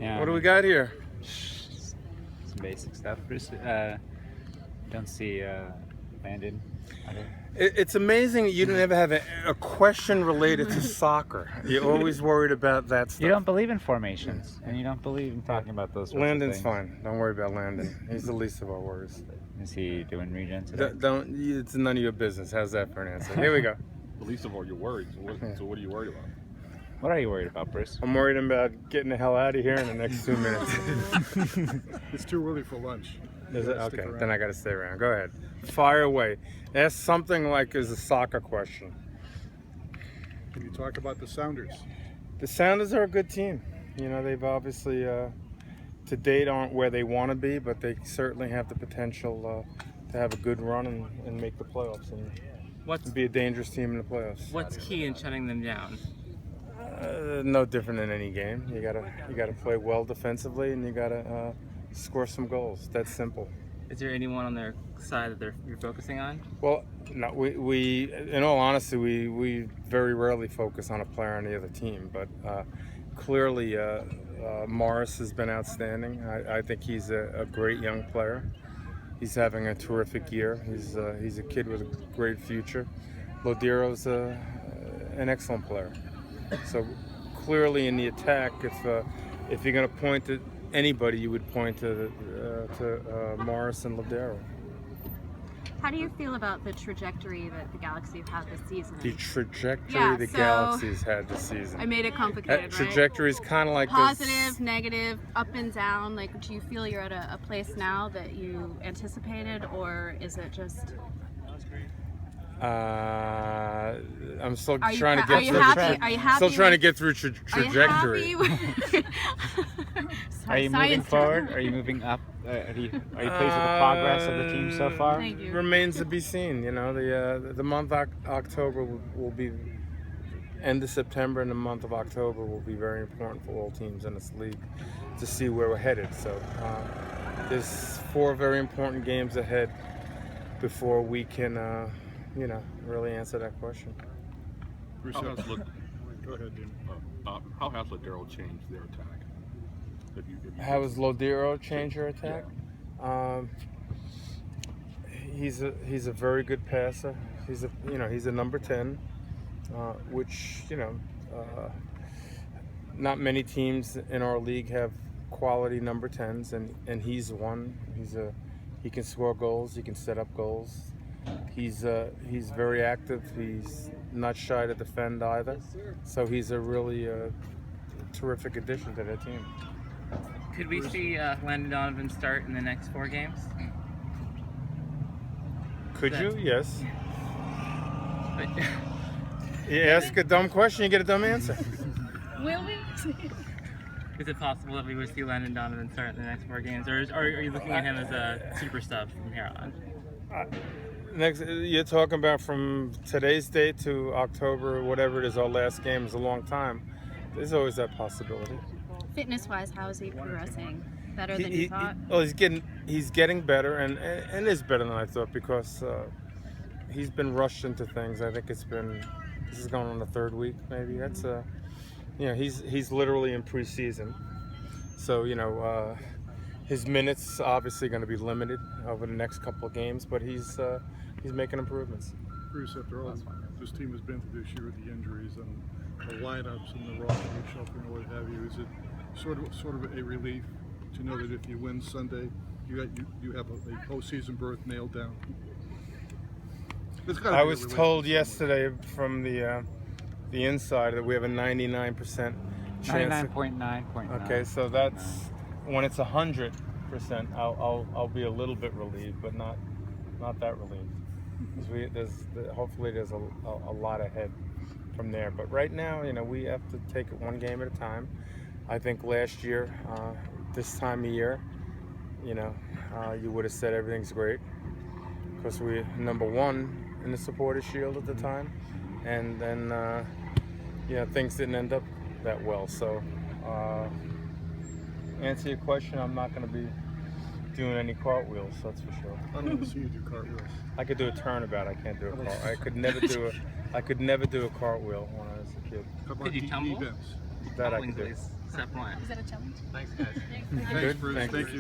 Yeah. What do we got here? Some basic stuff. Bruce, don't see Landon. It's amazing you never have a question related to soccer. You're always worried about that stuff. You don't believe in formations, and you don't believe in talking about those sorts Landon's of things. fine. Don't worry about Landon. He's the least of our worries. Is he doing regen today? It's none of your business. How's that for an answer? Here we go. The least of all your worries. So what are you worried about? What are you worried about, Bruce? I'm worried about getting the hell out of here in the next 2 minutes. It's too early for lunch. Is it? Okay, then I got to stay around. Go ahead. Fire away. Ask something like is a soccer question. Can you talk about the Sounders? The Sounders are a good team. You know, they've obviously, to date, aren't where they want to be, but they certainly have the potential to have a good run and make the playoffs and be a dangerous team in the playoffs. What's key in shutting them down? No different than any game. You gotta play well defensively, and you gotta score some goals. That's simple. Is there anyone on their side that you're focusing on? Well, no. We in all honesty, we very rarely focus on a player on the other team. But clearly, Morris has been outstanding. I think he's a great young player. He's having a terrific year. He's a kid with a great future. Lodiro's an excellent player. So clearly in the attack, if you're going to point at anybody, you would point to Morris and Lodero. How do you feel about the trajectory that the Galaxy have had this season? The trajectory the Galaxy's had this season. I made it complicated, That trajectory is kind of like positive, negative, up and down. Like, do you feel you're at a place now that you anticipated, or is it just? I'm still Are you trying to ha- get are you through. happy? Are you happy? Still trying to with- get through trajectory. Are you happy? Are you moving forward? Are you moving up? Are you pleased with the progress of the team so far? Thank you. Remains to be seen. You know, the month October will be end of September, and the month of October will be very important for all teams in this league to see where we're headed. So there's 4 very important games ahead before we can, really answer that question. Bruce, go ahead, Jim. How has Lodero changed their attack? How has Lodero changed your attack? He's a very good passer. He's a number 10, which not many teams in our league have quality number 10s, and he's one. He can score goals. He can set up goals. He's very active. He's not shy to defend either. So he's a really terrific addition to that team. Could we see Landon Donovan start in the next 4 games? Could you? Yes. But, You ask a dumb question, you get a dumb answer. Will we? is it possible that we would see Landon Donovan start in the next 4 games, or are you looking at him as a super sub from here on? Next, you're talking about from today's date to October, whatever it is, our last game is a long time. There's always that possibility. Fitness-wise, how is he progressing? Better than you thought? He's getting better, and is better than I thought, because he's been rushed into things. I think this is going on the 3rd week, maybe. That's he's literally in preseason, so his minutes obviously going to be limited over the next couple of games, but he's making improvements. Bruce, after all this team has been through this year with the injuries and the lineups and the roster reshuffling and what have you, is it sort of a relief to know that if you win Sunday, you have a postseason berth nailed down? I was told yesterday from the inside that we have a 99% chance. 99.9. Okay, so that's when it's 100%. I'll be a little bit relieved, but not that relieved. Hopefully there's a lot ahead from there. But right now, we have to take it one game at a time. I think last year, this time of year, you would have said everything's great because we're number 1 in the Supporters' Shield at the time, and then things didn't end up that well. So, answer your question, I'm not going to be doing any cartwheels, that's for sure. I don't want to see you do cartwheels. I could do a turnabout. I can't do a cartwheel. I could never do a cartwheel when I was a kid. How about Could you tumble? events? That I Humbling, can do. please. Step one. Is that a challenge? Thanks, guys. Thanks, Good? Bruce. Thank you. Thank you.